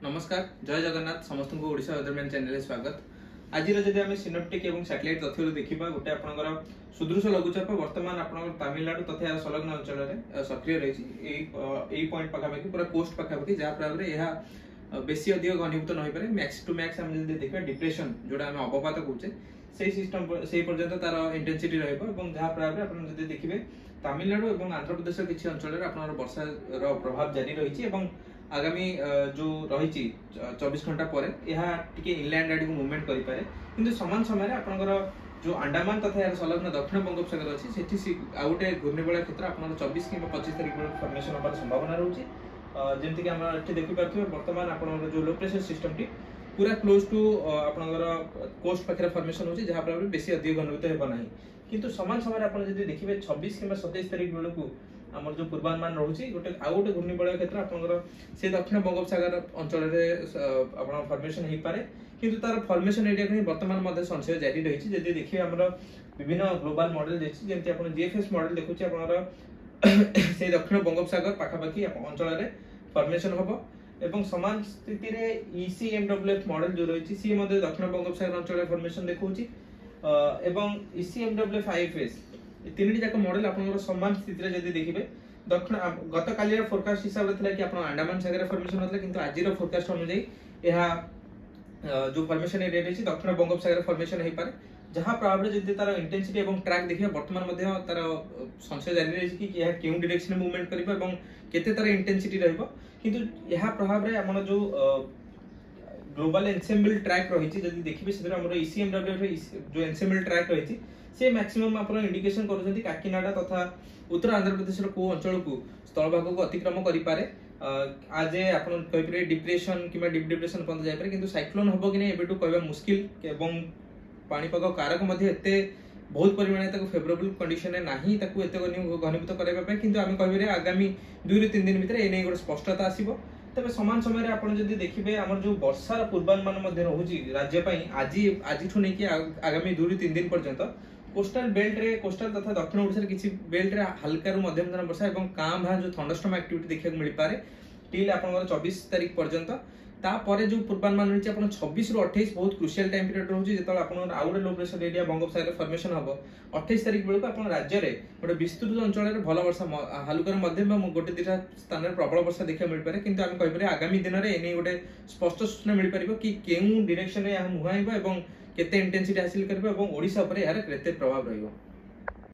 नमस्कार जय जगन्नाथ समस्त को ओडिशा वेदरमैन चैनल स्वागत। आज जदि आम सिनोप्टिक और सैटेलाइट तथ्य देखा गोटे आपंकर सुदृश लघुचाप वर्तमान आप तमिलनाडु तथा संलग्न अंचल सक्रिय रही पॉइंट पाखापाखि पूरा कोस्ट पाखापाखि जहाँ प्रभाव में बेसी अधिक घनीभूत न हो मैक्स टू मैक्स आम देखा डिप्रेशन जोटा आम अवपात कहे से सिस्टम से पर्यंत तार इंटेंसिटी रहा प्रभाव में देखिए तमिलनाडु और आंध्र प्रदेश किसी अंचल वर्षा प्रभाव जारी रही आगामी जो रही 24 घंटा पर यह इनलैंड आड़ को मूवमेंट करें कि सामान समय आपंकर जो अंडमान तथा यार संलग्न दक्षिण बंगोपसागर अच्छी से आउ गोटे घूर्णिबलय क्षेत्र आप 24 कि 25 तारीख बेल फर्मेसन होबार संभावना रोचे जमीक आम ये देखिपे बर्तमान आप जो लो प्रेशर सिस्टम टी पूरा क्लोज टू आपंकर कोस्ट पाखे फर्मेसन हो जहाँ फल बेसी अधिक घनीभूत होना किंतु सामान समय आप देखिए 26 कि 27 तारीख बेलू आमर जो पूर्वानुमान रोचे गोटे आउ गोटे घूर्णिबलय क्षेत्र आपंकर से दक्षिण बंगोपसागर अंचल फर्मेसन हो पारे किंतु तार फर्मेसन एरिया बर्तमान संशय जारी रही जब देखिए आम विभिन्न ग्लोबल मॉडल जमी आप जीएफएस मॉडल देखुचे आप से दक्षिण बंगोपसागर पाखापाखि अंचल फर्मेसन हम एवं समान स्थिति में ECMWF मॉडल जो रही सी दक्षिण बंगोपसागर अंचल फर्मेसन देखुची एवं ECMWF IFS तीन जाक मॉडल आप समान स्थिति जब देखिए दक्षिण गत काली फोरकास्ट हिसाब से कि अंडमान सागर फर्मेसन होता है आज फोरकास्ट अनुଯାयी यह जो फर्मेसन एरिया रही दक्षिण बंगोपसागर फर्मेसन हो पारे जहाँ प्रभाव में जब तार इंटेंसिटी और ट्रैक देखिए बर्तमान तार संशय जारी रही कि यह क्यों डायरेक्शन में मूवमेंट कर केते तार इंटेंसिटी किंतु यह प्रभाव में आम जो ग्लोबल एनसेम्बल ट्रैक रही जब देखिए से ECMWF जो एनसेम्बल ट्रैक रही से मैक्सिमम आप इंडिकेशन कर काकीनाडा तथा उत्तर आंध्र प्रदेश को अंचल को स्थल भाग को अतिक्रम करें आज आपरे डिप्रेशन कि डीप डिप्रेशन पर्यटन जापे कि साइक्लोन हम कि नहीं कहवा मुस्किल एवं पाणीपाग कारक बहुत परिमाण फेवरेबल कंडीशन ना घनीभूत करने कि आम कह आगामी 2 से 3 दिन भितर एने गोटे स्पष्टता आसो तबे समान समय आप देखिए आम जो वर्षार पूर्वानुमान रोचे राज्य आज नहीं आगामी 2 से 3 दिन पर्यंत कोस्टल बेल्ट रे कोस्टल तथा दक्षिण ओडिशा किसी बेल्ट रे हल्का रु मध्यम धरण वर्षा और कां भां जो थंडरस्टॉर्म एक्टिविटी देखा मिल पारे टिल आपन 24 तारीख पर्यंत तापर जो पूर्वानुमान रही 26 रु 28 बहुत क्रुशियल टाइम पीरियड रोचे जो आप आउ low pressure area Bangopsagar formation हम 28 तारीख बेलू आप राज्य में गोटे विस्तृत अंचल में भल वर्षा हालुकार मध्यम गोटे 2 स्थान में प्रबल वर्षा देखा मिल पारे किंतु आम कह आगामी दिन में एने गोटे स्पष्ट सूचना मिल पार कि केउं डायरेक्शन में मुहाइब केते इंटेंसिटी हासिल कर ओडिशा पर यार केते प्रभाव रहिबो।